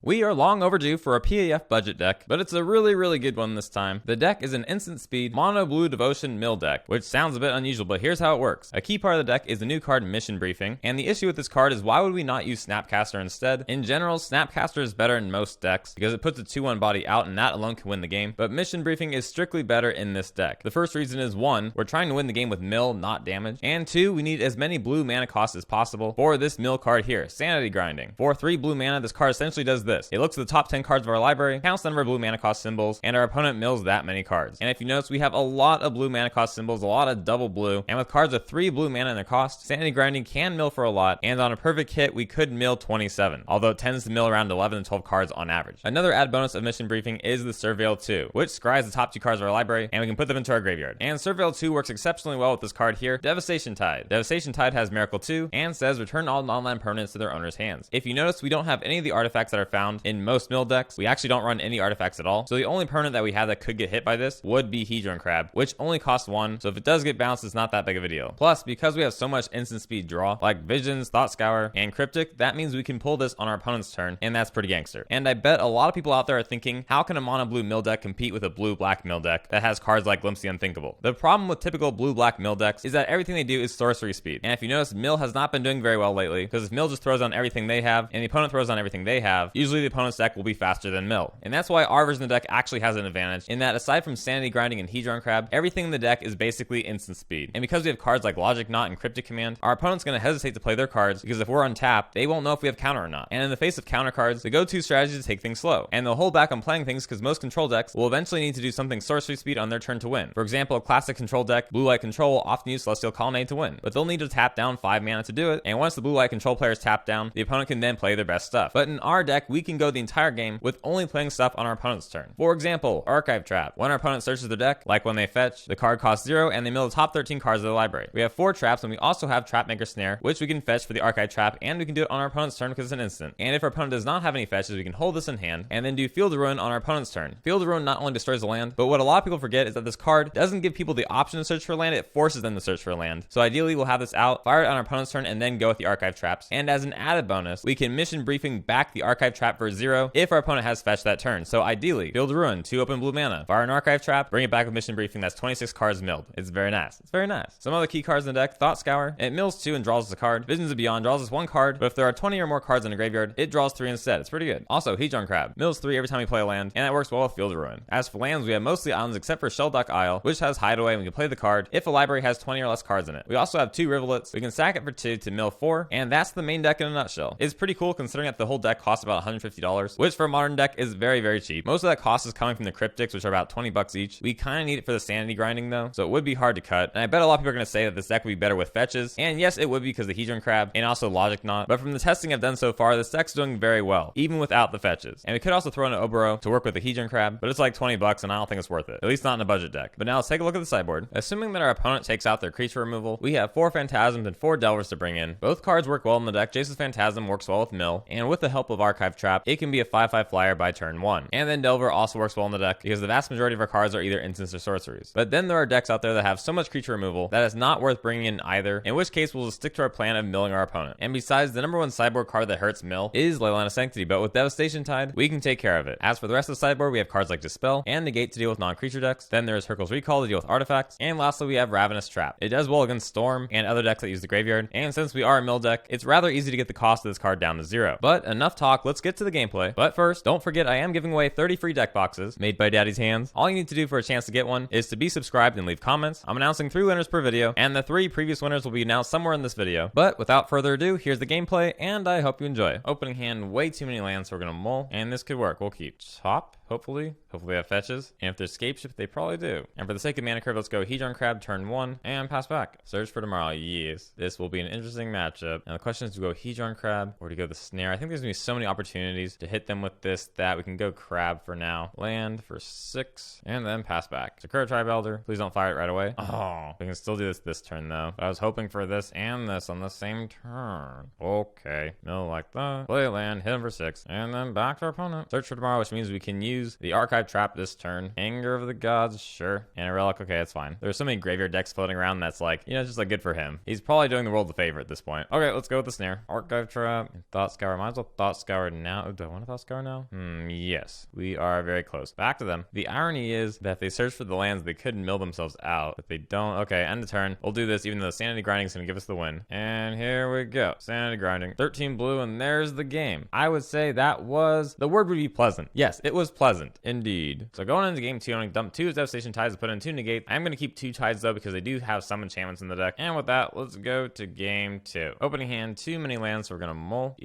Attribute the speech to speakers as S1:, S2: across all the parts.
S1: We are long overdue for a PAF budget deck, but it's a really good one this time. The deck is an instant speed MonoBlue Devotion mill deck, which sounds a bit unusual, but here's how it works. A key part of the deck is the new card Mission Briefing, and the issue with this card is why would we not use Snapcaster instead? In general, Snapcaster is better in most decks because it puts a 2-1 body out and that alone can win the game, but Mission Briefing is strictly better in this deck. The first reason is 1, we're trying to win the game with mill, not damage, and 2, we need as many blue mana costs as possible for this mill card here, Sanity Grinding. For 3 blue mana, this card essentially does this. It looks at the top 10 cards of our library, counts the number of blue mana cost symbols, and our opponent mills that many cards. And if you notice, we have a lot of blue mana cost symbols, a lot of double blue, and with cards with 3 blue mana in their cost, Sanity Grinding can mill for a lot, and on a perfect hit, we could mill 27, although it tends to mill around 11 to 12 cards on average. Another add bonus of Mission Briefing is the Surveil 2, which scries the top 2 cards of our library, and we can put them into our graveyard. And Surveil 2 works exceptionally well with this card here, Devastation Tide. Devastation Tide has Miracle 2, and says return all non-land permanents to their owner's hands. If you notice, we don't have any of the artifacts that are found in most mill decks. We actually don't run any artifacts at all, so the only permanent that we have that could get hit by this would be Hedron Crab, which only costs 1, so if it does get bounced, it's not that big of a deal. Plus, because we have so much instant speed draw, like Visions, Thought Scour, and Cryptic, that means we can pull this on our opponent's turn, and that's pretty gangster. And I bet a lot of people out there are thinking, how can a mono-blue mill deck compete with a blue-black mill deck that has cards like Glimpse the Unthinkable? The problem with typical blue-black mill decks is that everything they do is sorcery speed. And if you notice, mill has not been doing very well lately, because if mill just throws on everything they have, and the opponent throws on everything they have, usually the opponent's deck will be faster than mill. And that's why our version of the deck actually has an advantage, in that aside from Sanity Grinding and Hedron Crab, everything in the deck is basically instant speed. And because we have cards like Logic Knot and Cryptic Command, our opponent's going to hesitate to play their cards, because if we're untapped, they won't know if we have counter or not. And in the face of counter cards, the go-to strategy is to take things slow. And they'll hold back on playing things because most control decks will eventually need to do something sorcery speed on their turn to win. For example, a classic control deck, Blue Light Control, will often use Celestial Colonnade to win, but they'll need to tap down 5 mana to do it, and once the Blue Light Control players tap down, the opponent can then play their best stuff. But in our deck, we can go the entire game with only playing stuff on our opponent's turn. For example, Archive Trap. When our opponent searches their deck, like when they fetch, the card costs 0 and they mill the top 13 cards of the library. We have 4 traps, and we also have Trapmaker Snare, which we can fetch for the Archive Trap, and we can do it on our opponent's turn because it's an instant. And if our opponent does not have any fetches, we can hold this in hand and then do Field of Ruin on our opponent's turn. Field of Ruin not only destroys the land, but what a lot of people forget is that this card doesn't give people the option to search for land, it forces them to search for land. So ideally, we'll have this out, fire it on our opponent's turn, and then go with the Archive Traps. And as an added bonus, we can Mission Briefing back the Archive Trap for 0 if our opponent has fetched that turn. So ideally, Field of Ruin, 2 open blue mana, fire an Archive Trap, bring it back with Mission Briefing, that's 26 cards milled. It's very nice. It's very nice. Some other key cards in the deck, Thought Scour, it mills 2 and draws us a card. Visions of Beyond draws us 1 card, but if there are 20 or more cards in a graveyard, it draws 3 instead. It's pretty good. Also, Hedron Crab, mills 3 every time we play a land, and that works well with Field of Ruin. As for lands, we have mostly islands except for Shelldock Isle, which has Hideaway, and we can play the card if a library has 20 or less cards in it. We also have 2 Rivulets, we can sack it for 2 to mill 4, and that's the main deck in a nutshell. It's pretty cool considering that the whole deck costs about $150, which for a modern deck is very cheap. Most of that cost is coming from the Cryptics, which are about 20 bucks each. We kind of need it for the Sanity Grinding though, so it would be hard to cut, and I bet a lot of people are going to say that this deck would be better with fetches, and yes, it would be because of the Hedron Crab and also Logic Knot, but from the testing I've done so far, this deck's doing very well, even without the fetches. And we could also throw in an Oboro to work with the Hedron Crab, but it's like 20 bucks and I don't think it's worth it, at least not in a budget deck. But now let's take a look at the sideboard. Assuming that our opponent takes out their creature removal, we have 4 Phantasms and 4 Delvers to bring in. Both cards work well in the deck. Jace's Phantasm works well with mill, and with the help of Archive Trap, it can be a 5/5 flyer by turn 1. And then Delver also works well in the deck because the vast majority of our cards are either instants or sorceries. But then there are decks out there that have so much creature removal that it's not worth bringing in either, in which case we'll just stick to our plan of milling our opponent. And besides, the number 1 sideboard card that hurts mill is Leyline of Sanctity, but with Devastation Tide, we can take care of it. As for the rest of the sideboard, we have cards like Dispel and Negate to deal with non-creature decks. Then there's Hurkyl's Recall to deal with artifacts. And lastly, we have Ravenous Trap. It does well against Storm and other decks that use the graveyard. And since we are a mill deck, it's rather easy to get the cost of this card down to 0. But enough talk, let's get to the gameplay. But first, don't forget I am giving away 30 free deck boxes made by Daddy's hands. All you need to do for a chance to get one is to be subscribed and leave comments. I'm announcing 3 winners per video, and the 3 previous winners will be announced somewhere in this video. But without further ado, here's the gameplay, and I hope you enjoy. Opening hand, way too many lands, so we're gonna mull, and this could work. We'll keep top. Hopefully they have fetches, and if there's Scape Shift, they probably do. And for the sake of mana curve, let's go Hedron Crab turn 1 and pass back. Search for tomorrow. Yes, this will be an interesting matchup. Now the question is to go Hedron Crab or to go the Snare. I think there's gonna be so many opportunities to hit them with this that we can go Crab for now. Land for 6 and then pass back. Sakura Tribe Elder. Please don't fire it right away. Oh, we can still do this turn though. But I was hoping for this and this on the same turn. Okay, no like that. Play a land, hit him for 6, and then back to our opponent. Search for tomorrow, which means we can use use the Archive Trap this turn. Anger of the Gods, sure. And a Relic, okay, that's fine. There's so many graveyard decks floating around that's like, you know, just like good for him. He's probably doing the world a favor at this point. Okay, let's go with the Snare. Archive Trap and Thought Scour. Might as well Thought Scour now. Do I want to Thought Scour now? Yes. We are very close. Back to them. The irony is that if they search for the lands, they could mill themselves out. If they don't, okay, end the turn. We'll do this even though Sanity Grinding is going to give us the win. And here we go. Sanity Grinding. 13 blue, and there's the game. I would say that was, the word would be pleasant. Yes, it was pleasant. Indeed. So going into game 2, I'm going to dump 2 Devastation Tides to put in 2 Negate. I'm going to keep 2 Tides though because they do have some enchantments in the deck. And with that, let's go to game 2. Opening hand, too many lands, so we're going to mull.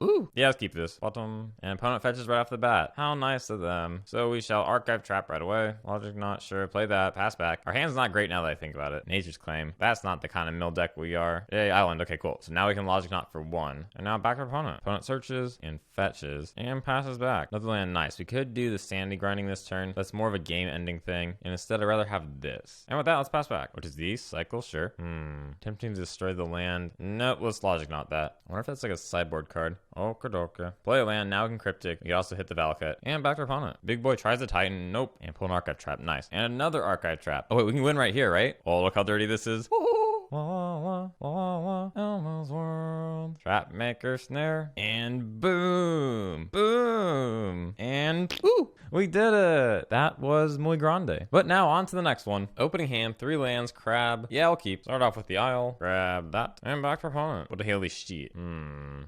S1: Ooh. Yeah, let's keep this. Bottom. And opponent fetches right off the bat. How nice of them. So we shall Archive Trap right away. Logic not sure. Play that. Pass back. Our hand's not great now that I think about it. Nature's Claim. That's not the kind of mill deck we are. Yay, Island. Okay, cool. So now we can Logic Knot for 1. And now back to opponent. Opponent searches and fetches and passes back. Another land, nice. We could do the Sanity Grinding this turn. That's more of a game-ending thing. And instead, I'd rather have this. And with that, let's pass back. Which is the cycle, sure. Tempting to destroy the land. Nope, let's Logic Knot that. I wonder if that's like a sideboard card. Okidoka. Play a land, now we can Cryptic. We also hit the Valakut. And back to opponent. Big boy tries to Titan. Nope. And pull an Archive Trap. Nice. And another Archive Trap. Oh wait, we can win right here, right? Oh, look how dirty this is. Elmo's World. Trapmaker, Snare, and boom, boom, and ooh, we did it. That was muy grande. But now on to the next one. Opening hand, 3 lands, Crab. Yeah, I'll keep. Start off with the Isle. Grab that, and back for opponent. What a Haley sheet.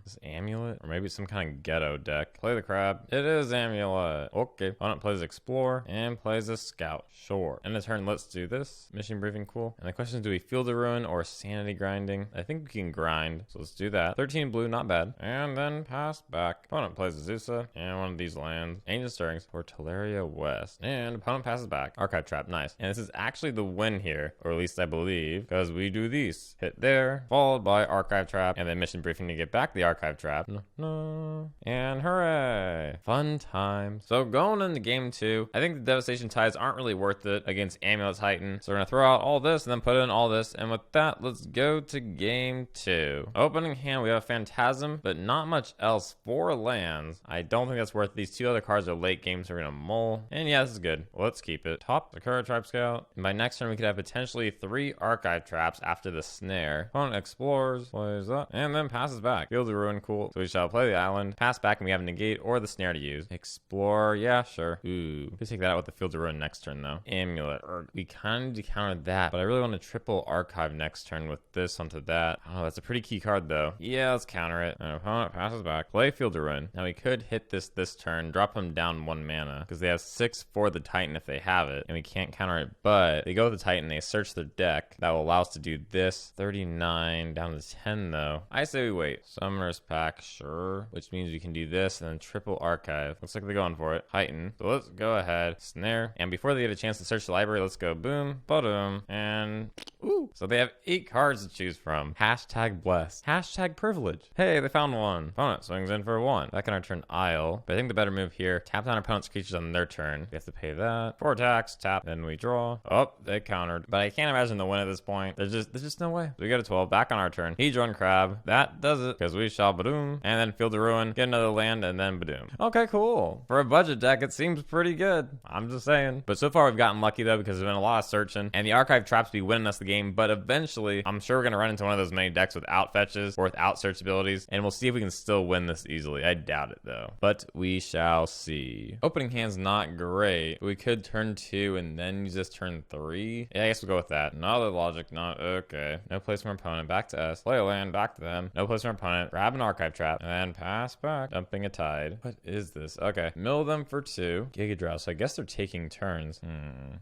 S1: Is Amulet, or maybe some kind of ghetto deck. Play the Crab. It is Amulet. Okay. Opponent plays Explore and plays a Scout. Sure. End of turn. Let's do this. Mission briefing, cool. And the question is, do we Field of Ruin or Sanity Grinding? I think we can grind, so let's do that. 13 blue, not bad. And then pass back. Opponent plays Azusa and one of these lands. Ancient Stirrings for Teleria West. And opponent passes back. Archive Trap, nice. And this is actually the win here, or at least I believe, because we do these. Hit there, followed by Archive Trap, and then mission briefing to get back the Archive Trap. And hooray! Fun time. So going into game 2, I think the Devastation Tides aren't really worth it against Amulet Titan. So we're gonna throw out all this and then put in all this. And with that, let's go to game 2. Opening hand, we have Phantasm, but not much else. 4 lands. I don't think that's worth. These 2 other cards are late game, so we're gonna mull. And yeah, this is good. Let's keep it. Top Sakura Tribe Scout. And by next turn, we could have potentially 3 Archive Traps after the Snare. Opponent explores, plays up, and then passes back. Field of Ruin, cool. So we shall play the Island, pass back, and we have Negate or the Snare to use. Explore, yeah, sure. Ooh. We take that out with the Field of Ruin next turn, though. Amulet. We kind of countered that, but I really want to triple Archive next turn with this onto that. Oh, that's a pretty key card, though. Yeah, let's counter it. And opponent passes back. Play Field of Ruin. Now, we could hit this turn, drop them down 1 mana, because they have 6 for the Titan if they have it, and we can't counter it, but they go with the Titan, they search their deck. That will allow us to do this. 39 down to 10, though. I say we wait. Summoner's Pack, sure, which means we can do this and then triple Archive. Looks like they're going for it. Titan. So let's go ahead. Snare. And before they get a chance to search the library, let's go boom, ba-dum, and ooh. So they have 8 cards to choose from. Hashtag blessed. Hashtag privilege. Hey, they found one. Opponent swings in for 1. Back on our turn, Isle. But I think the better move here, tap down opponent's creatures on their turn. We have to pay that. 4 attacks, tap, then we draw. Oh, they countered. But I can't imagine the win at this point. There's just no way. So we go to 12. Back on our turn. Hedron Crab. That does it. Because we shall badoom. And then Field of Ruin. Get another land and then badoom. Okay, cool. For a budget deck, it seems pretty good. I'm just saying. But so far we've gotten lucky though because there's been a lot of searching. And the Archive Traps be winning us the game. But eventually, I'm sure we're going to run into one of those many decks without fetches or without search abilities. And we'll see if we can still win this easily. I doubt it though. But we shall see. Opening hand's not great. We could turn 2 and then use this turn 3. Yeah, I guess we'll go with that. Another logic, not okay. No place for opponent. Back to us. Play a land, back to them. No place for opponent. Grab an Archive Trap. And then pass back. Dumping a Tide. What is this? Okay. Mill them for 2. Giga Draw. So I guess they're taking turns.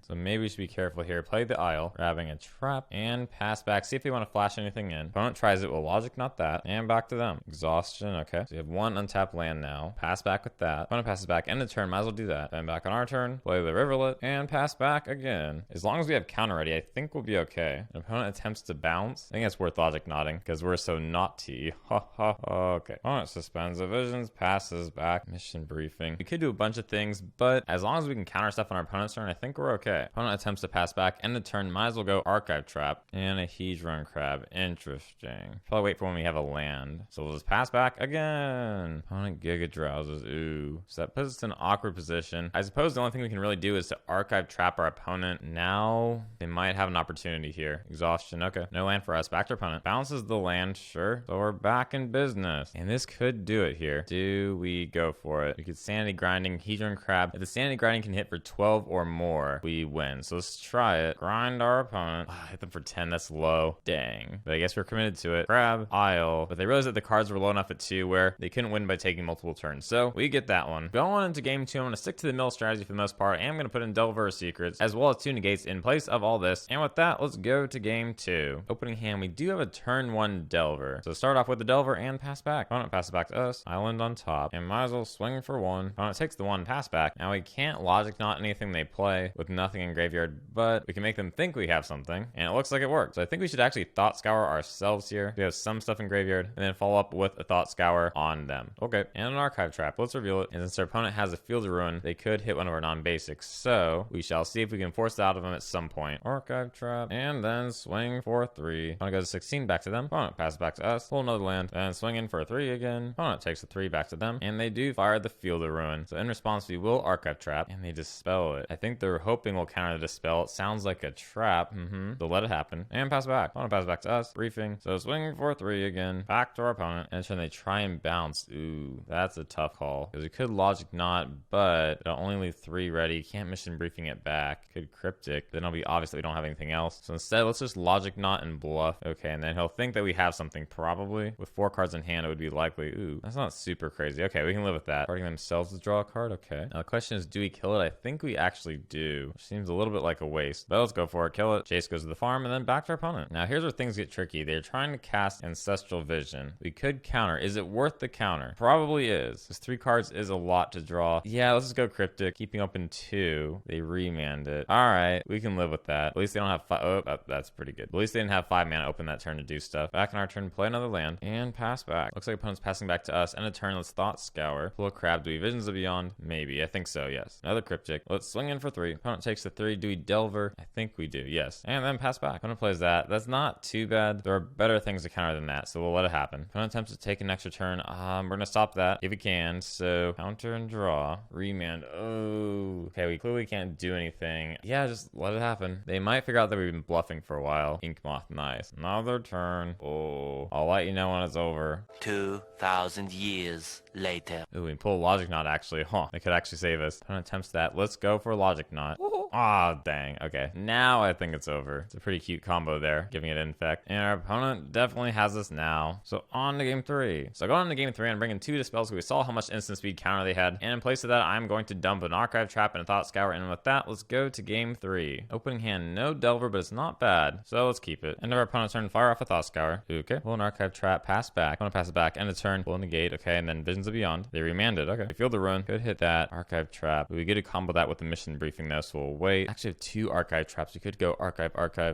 S1: So maybe we should be careful here. Play the Isle. Grabbing a Trap. And pass back. See if they want to flash anything in. Opponent tries it. Well, logic, not that. And back to them. Exhaustion. Okay. So you have 1 untapped land now. Pass back with that. Opponent passes back. End of turn. Might as well do that. Then back on our turn. Play the Rivulet. And pass back again. As long as we have counter ready, I think we'll be okay. An opponent attempts to bounce. I think it's worth logic nodding because we're so naughty. Ha ha. Okay. Opponent suspends the visions. Passes back. Mission briefing. We could do a bunch of things, but as long as we can counter stuff on our opponent's turn, I think we're okay. Opponent attempts to pass back. End of turn. Might as well go Archive Trap and a Hedron Crab. Interesting. Probably wait for when we have a land. So we'll just pass back again. Opponent Giga Drowses. Ooh. So that puts us in an awkward position. I suppose the only thing we can really do is to archive trap our opponent. Now they might have an opportunity here. Exhaustion. Okay, no land for us. Back to our opponent. Bounces the land. Sure. So we're back in business. And this could do it here. Do we go for it? We could Sanity Grinding, Hedron Crab. If the Sanity Grinding can hit for 12 or more, we win. So let's try it. Grind our opponent. Hit them for 10. That's low. Dang. But I guess we're committed to it. Crab, Isle. But they realized that the cards were low enough at 2 where they couldn't win by taking multiple turns. So we get that one. Going into game 2, I'm going to stick to the mill strategy for the most part. And I'm going to put in Delver of Secrets as well as 2 negates in place of all this. And with that, let's go to game 2. Opening hand, we do have a turn 1 Delver. So start off with the Delver and pass back. Opponent passes back to us. Island on top. And might as well swing for 1. Opponent takes the 1, pass back. Now we can't logic knot anything they play with nothing in graveyard, but we can make them think we have something. And it looks like it worked. So I think we should actually Thought Scour ourselves here. We have some stuff in graveyard and then follow up with a Thought Scour on them. Okay, and an Archive Trap. Let's reveal it. And since our opponent has a Field of Ruin, they could hit one of our non-basics. So we shall see if we can force it out of them at some point. Archive Trap, and then swing for 3. Opponent goes to 16, back to them. Opponent passes back to us. Pull another land, and swing in for a 3 again. Opponent takes a 3, back to them. And they do fire the Field of Ruin. So in response, we will Archive Trap, and they Dispel it. I think they're hoping we'll counter the Dispel. It sounds like a trap. So let it happen. And pass back. Opponent pass back to us. Briefing. So swing for 3 again. Back to our opponent. And then they try and bounce. Ooh, that's a tough call. Because we could Logic Knot, but it'll only leave 3 ready. Can't Mission Briefing it back. Could Cryptic. Then it'll be obvious that we don't have anything else. So instead, let's just Logic Knot and bluff. Okay, and then he'll think that we have something probably. With 4 cards in hand, it would be likely. Ooh, that's not super crazy. Okay, we can live with that. Targeting themselves to draw a card. Okay. Now the question is, do we kill it? I think we actually do. Which seems a little bit like a waste. But let's go for it. Kill it. Jace goes to the farm and then back to our opponent. Now here's where things get tricky. They're trying to cast Ancestral Vision. We could counter. Is it worth the counter? Probably is. Because 3 cards is a lot to draw. Yeah, let's just go Cryptic. Keeping up in 2. They remand it. Alright, we can live with that. At least they don't have 5. Oh, that's pretty good. At least they didn't have 5 mana open that turn to do stuff. Back in our turn, play another land and pass back. Looks like opponent's passing back to us. And a turn, let's Thought Scour. Pull a Crab. Do we Visions of Beyond? Maybe. I think so, yes. Another Cryptic. Let's swing in for 3. Opponent takes the 3. Do we Delver? I think we do, yes. And then pass back. Opponent plays that. That's not too bad. There are better things to counter than that, so we'll let it happen. Opponent attempts to take an extra turn. We're gonna stop that if we can. So counter and draw. Remand. Oh. Okay, we clearly can't do anything. Yeah, just let it happen. They might figure out that we've been bluffing for a while. Ink Moth, nice. Another turn. Oh. I'll let you know when it's over.
S2: 2,000 years later.
S1: Ooh, we can pull Logic Knot actually. Huh. They could actually save us. Opponent attempts that. Let's go for Logic Knot. Ah, dang. Okay. Now I think it's over. It's a pretty cute combo there, giving it infect. And our opponent definitely has us now. So on to game 3. So going into game 3, I'm bringing 2 Dispels because we saw how much instant speed counter they had. And in place of that, I'm going to dump an Archive Trap and a Thought Scour. And with that, let's go to game 3. Opening hand, no Delver, but it's not bad. So let's keep it. End of our opponent's turn, fire off a Thought Scour. Okay. Pull an Archive Trap, pass back. I'm going to pass it back. End of turn, pull a Negate. Okay. And then Visions of Beyond. They remanded. Okay. We Field the Ruin. Could hit that. Archive Trap. We get to combo that with the Mission Briefing though, so we'll wait. Actually have 2 Archive Traps. We could go Archive,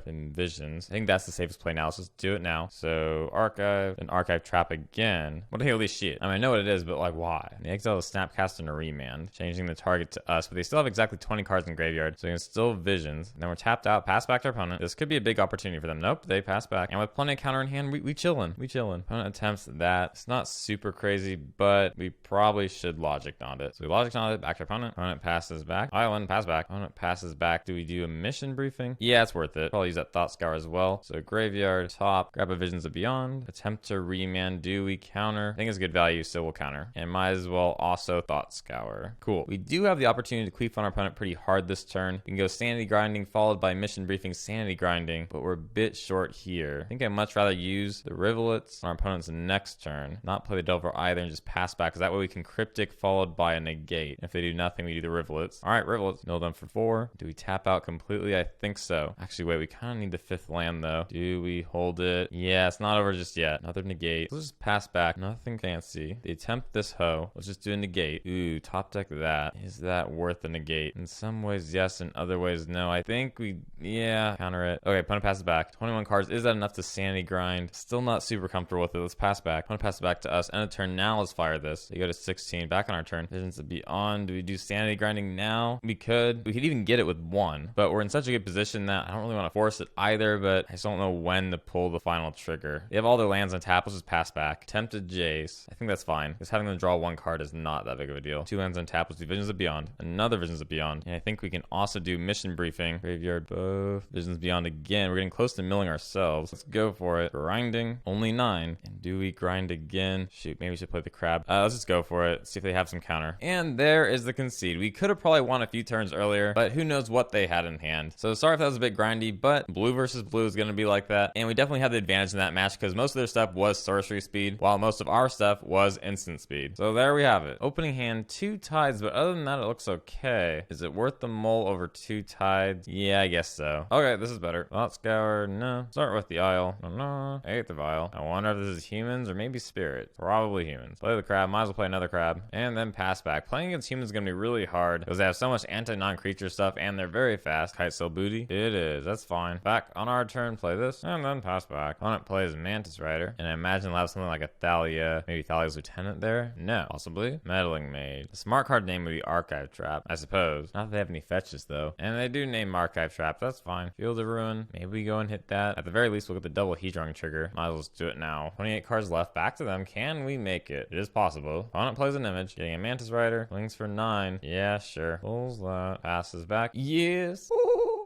S1: and Visions. I think that's the safest play now. Let's just do it now. So Archive and Archive Trap again. What the hell is shit? I mean, I know what it is, but like why? They exile the Snapcast and a remand, changing the target to us, but they still have exactly 20 cards in graveyard, so we can still Visions. Then we're tapped out, pass back to our opponent. This could be a big opportunity for them. Nope, they pass back. And with plenty of counter in hand, we chillin'. We chillin'. Opponent attempts that. It's not super crazy, but we probably should Logic Knot it. So we Logic Knot it, back to opponent. Opponent passes back. Island, pass back. Opponent passes back. Do we do a Mission Briefing? Yeah, it's worth it. Probably use that Thought Scour as well. So graveyard, top, grab a Visions of Beyond. Attempt to remand. Do we counter? I think it's good value, so we'll counter. And might as well also Thought Scour. Cool. We do have the opportunity to queef on our opponent pretty hard this turn. We can go Sanity Grinding followed by Mission Briefing, Sanity Grinding, but we're a bit short here. I think I'd much rather use the Rivulets on our opponent's next turn. Not play the Delver either and just pass back, because that way we can Cryptic followed by a Negate. If they do nothing, we do the Rivulets. Alright, Rivulets. Mill them for 4. Do we tap out completely? I think so. Actually, wait, we kind of need the 5th land though. Do we hold it? Yeah, it's not over just yet. Another Negate. Let's just pass back. Nothing fancy. They attempt this hoe. Let's just do a Negate. Ooh, top deck that. Is that worth a Negate? In some ways, yes. In other ways, no. I think yeah, counter it. Okay, opponent passes back. 21 cards. Is that enough to Sanity Grind? Still not super comfortable with it. Let's pass back. Opponent passes back to us. End of turn. Now let's fire counter this. You go to 16, back on our turn. Visions of Beyond. Do we do Sanity Grinding now? We could even get it with 1, but we're in such a good position that I don't really want to force it either, but I just don't know when to pull the final trigger. They have all their lands on tap. Let's just pass back. Tempted Jace. I think that's fine, because having them draw 1 card is not that big of a deal. 2 lands on tap. Let's do Visions of Beyond. Another Visions of Beyond. And I think we can also do Mission Briefing. Graveyard both. Visions Beyond again. We're getting close to milling ourselves. Let's go for it. Grinding. Only 9. And do we grind again? Shoot, maybe we should play the crab. Let's just go for it. See if they have some counter. And there is the concede. We could have probably won a few turns earlier, but who knows what they had in hand. So sorry if that was a bit grindy, but blue versus blue is going to be like that. And we definitely have the advantage in that match because most of their stuff was sorcery speed, while most of our stuff was instant speed. So there we have it. Opening hand, 2 tides, but other than that, it looks okay. Is it worth the mull over 2 tides? Yeah, I guess so. Okay, this is better. Thought Scour, no. Start with the Isle. Oh, no. I hate the Vial. I wonder if this is humans or maybe spirits. Probably humans. Play the crab. Might as well play another crab. And then pass back. Playing against humans is going to be really hard because they have so much anti-non-creature stuff and they're very fast. Kite Sail Booty. It is. That's fine. Back on our turn, play this and then pass back. Opponent plays Mantis Rider. And I imagine they'll have something like a Thalia. Maybe Thalia's Lieutenant there? No. Possibly. Meddling Mage. The smart card name would be Archive Trap, I suppose. Not that they have any fetches though. And they do name Archive Trap. That's fine. Field of Ruin. Maybe we go and hit that. At the very least, we'll get the double Hedron trigger. Might as well just do it now. 28 cards left. Back to them. Can we make it? It is possible. Opponent plays an image. Getting a Mantis Rider. Wings for 9. Yeah, sure. Pulls that. Passes back. Yes.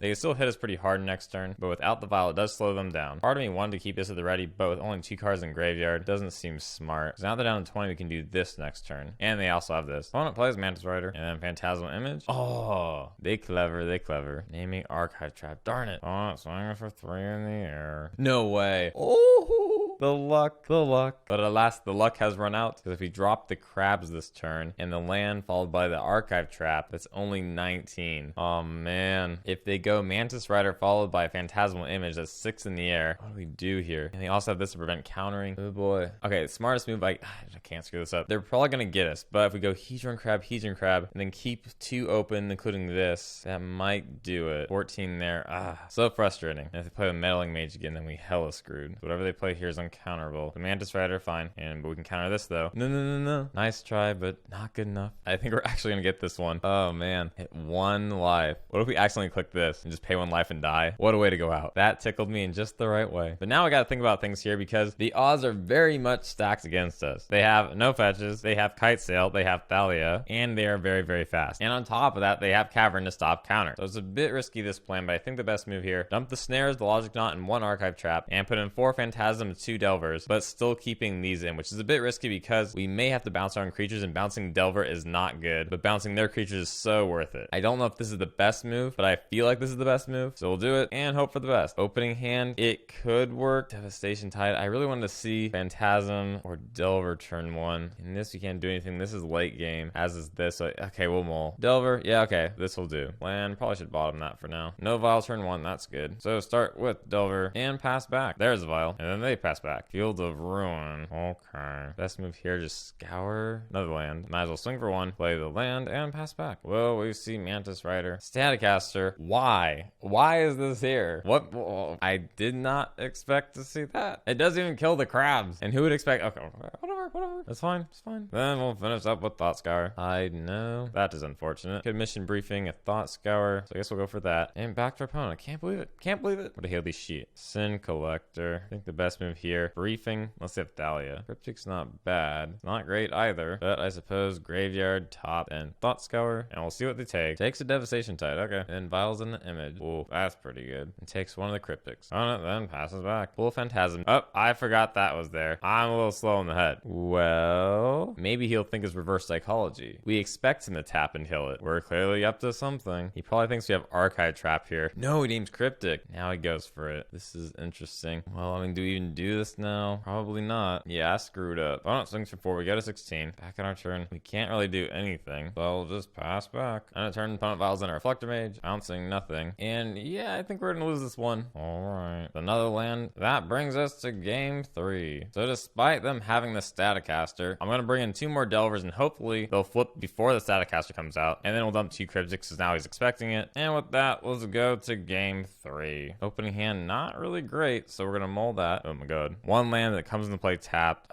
S1: They can still hit us pretty hard next turn, but without the Vial, it does slow them down. Part of me wanted to keep this at the ready, but with only 2 cards in graveyard, doesn't seem smart. So now they're down to 20, we can do this next turn. And they also have this. Opponent plays Mantis Rider, and then Phantasm Image. Oh, they clever, they clever. Naming Archive Trap. Darn it. Oh, swinging for 3 in the air. No way. Oh, the luck, the luck. But alas, the luck has run out, because if we drop the crabs this turn, and the land followed by the Archive Trap, that's only 19. Oh man. If they go Mantis Rider followed by a Phantasmal Image, that's 6 in the air. What do we do here? And they also have this to prevent countering. Oh boy. Okay, smartest move, I can't screw this up. They're probably gonna get us, but if we go Hedron Crab, and then keep 2 open, including this, that might do it. 14 there. So frustrating. And if they play a Meddling Mage again, then we hella screwed. Whatever they play here is uncounterable. The Mantis Rider, fine. But we can counter this though. No. Nice try, but not good enough. I think we're actually gonna get this one. Oh man. Hit 1 life. What if we accidentally click this and just pay 1 life and die? What a way to go out. That tickled me in just the right way. But now I gotta think about things here because the odds are very much stacked against us. They have no fetches, they have Kite Sail, they have Thalia, and they are very, very fast. And on top of that, they have Cavern to stop counter. So it's a bit risky this plan, but I think the best move here, dump the Snares, the Logic Knot, and 1 Archive Trap, and put in 4 Phantasm and 2 Delvers, but still keeping these in, which is a bit risky because we may have to bounce our own creatures, and bouncing Delver is not good, but bouncing their creatures is so worth it. I don't know if this is the best move, but I feel like this is the best move, so we'll do it and hope for the best. Opening hand, it could work. Devastation Tide. I really wanted to see Phantasm or Delver turn 1. In this, we can't do anything. This is late game, as is this. So, okay, we'll mull. Delver, yeah, okay, this will do. Land, probably should bottom that for now. No Vial turn 1, that's good. So start with Delver and pass back. There's a Vial, and then they pass back. Field of Ruin. Okay. Best move here, just scour another land. Might as well swing for 1, play the land, and pass back. Well, we see Mantis Rider. Staticaster. Why? Why is this here? What? Whoa. I did not expect to see that. It doesn't even kill the crabs. And who would expect? Okay, whatever. That's fine. It's fine. Then we'll finish up with Thought Scour. I know. That is unfortunate. Good mission briefing, a Thought Scour. So I guess we'll go for that. And back to our opponent. Can't believe it. Can't believe it. What a Haley sheet. Sin Collector. I think the best move here. Briefing. Let's have Thalia. Cryptic's not bad. Not great either. But I suppose Graveyard, top, and Thought Scour. And we'll see what they take. Takes a Devastation Tide. Okay. And Vials in the image. Ooh, that's pretty good. And takes 1 of the Cryptics. On it, then passes back. Pull Phantasm. Oh, I forgot that was there. I'm a little slow in the head. Well, maybe he'll think it's reverse psychology. We expect him to tap and kill it. We're clearly up to something. He probably thinks we have Archive Trap here. No, he names Cryptic. Now he goes for it. This is interesting. Well, I mean, do we even do this now? Probably not. Yeah, I screwed up. Opponent swings for 4. We go to 16. Back on our turn. We can't really do anything. So I'll just pass back. On a turn, opponent Vials in our Reflector Mage. Bouncing nothing. And yeah, I think we're gonna lose this one. Alright. Another land. That brings us to game 3. So despite them having the Staticaster, I'm gonna bring in 2 more Delvers and hopefully they'll flip before the Staticaster comes out. And then we'll dump 2 Cryptics because now he's expecting it. And with that, let's go to game 3. Opening hand, not really great. So we're gonna mull that. Oh my god. good. One land that comes into play tapped.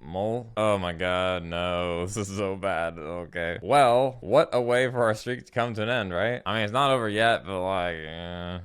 S1: Mole? Oh my god, no. This is so bad. Okay. Well, what a way for our streak to come to an end, right? I mean, it's not over yet, but like,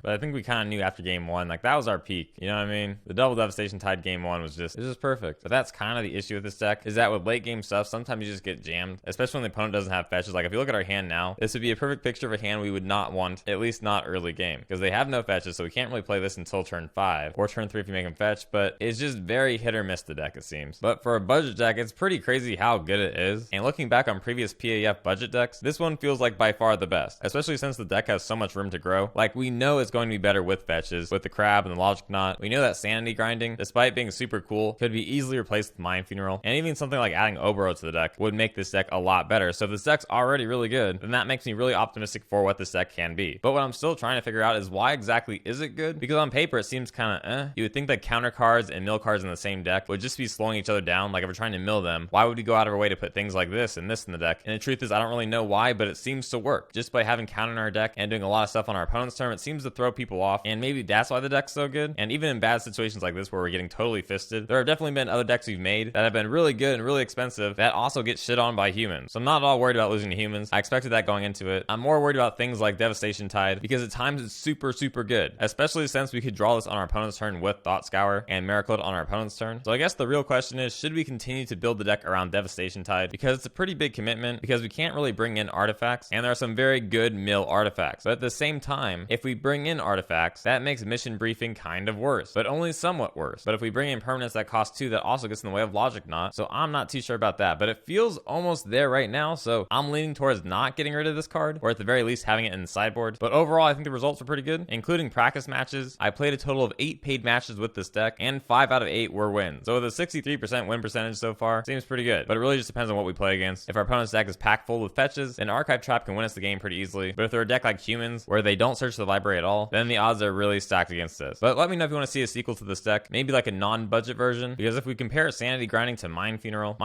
S1: But I think we kind of knew after game 1, like that was our peak. You know what I mean? The double Devastation Tide game 1 was just perfect. But that's kind of the issue with this deck, is that with late game stuff, sometimes you just get jammed, especially when the opponent doesn't have fetches. Like if you look at our hand now, this would be a perfect picture of a hand we would not want, at least not early game, because they have no fetches, so we can't really play this until turn 5 or turn 3 if you make them fetch. But it's just very hit or miss, the deck, it seems. But for a budget deck, it's pretty crazy how good it is. And looking back on previous PAF budget decks, this one feels like by far the best, especially since the deck has so much room to grow. Like we know it's going to be better with fetches, with the Crab and the Logic Knot. We know that Sanity Grinding, despite being super cool, could be easily replaced with Mind Funeral, and even something like adding Oboro to the deck would make this deck a lot better. So if this deck's already really good, then that makes me really optimistic for what this deck can be. But what I'm still trying to figure out is why exactly is it good? Because on paper it seems kind of You would think that counter cards and mill cards in the same deck would just be slowing each other down. Like if we're trying to mill them, why would we go out of our way to put things like this and this in the deck? And the truth is, I don't really know why, but it seems to work. Just by having counter in our deck and doing a lot of stuff on our opponent's turn, it seems to throw people off, and maybe that's why the deck's so good. And even in bad situations like this where we're getting totally fisted, there have definitely been other decks we've made that have been really good and really expensive that also get shit on by humans. So I'm not at all worried about losing to humans. I expected that going into it. I'm more worried about things like Devastation Tide, because at times it's super good, especially since we could draw this on our opponent's turn with Thought Scour and Miracle on our opponent's turn. So I guess the real question is, should we continue to build the deck around Devastation Tide? Because it's a pretty big commitment, because we can't really bring in artifacts, and there are some very good mill artifacts. But at the same time, if we bring in artifacts, that makes mission briefing kind of worse, but only somewhat worse. But if we bring in permanents that cost 2, that also gets in the way of Logic Knot. So I'm not too sure about that, but it feels almost there right now. So I'm leaning towards not getting rid of this card, or at the very least having it in the sideboard. But overall, I think the results were pretty good, including practice matches. I played a total of 8 paid matches with this deck, and 5 out of 8 were wins. So with a 63% win percentage so far, seems pretty good. But it really just depends on what we play against. If our opponent's deck is packed full with fetches, then Archive Trap can win us the game pretty easily. But if they're a deck like humans, where they don't search the library at all, then the odds are really stacked against this. But let me know if you want to see a sequel to this deck, maybe like a non-budget version, because if we compare Sanity Grinding to Mind Funeral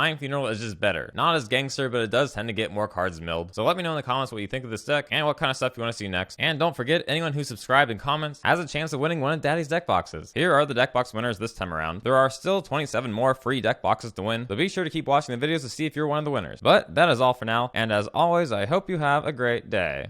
S1: is just better. Not as gangster, but it does tend to get more cards milled. So let me know in the comments what you think of this deck and what kind of stuff you want to see next. And don't forget, anyone who subscribed and comments has a chance of winning one of Daddy's deck boxes. Here are the deck box winners this time around. There are still 27 more free deck boxes to win, so be sure to keep watching the videos to see if you're one of the winners. But that is all for now, and as always, I hope you have a great day.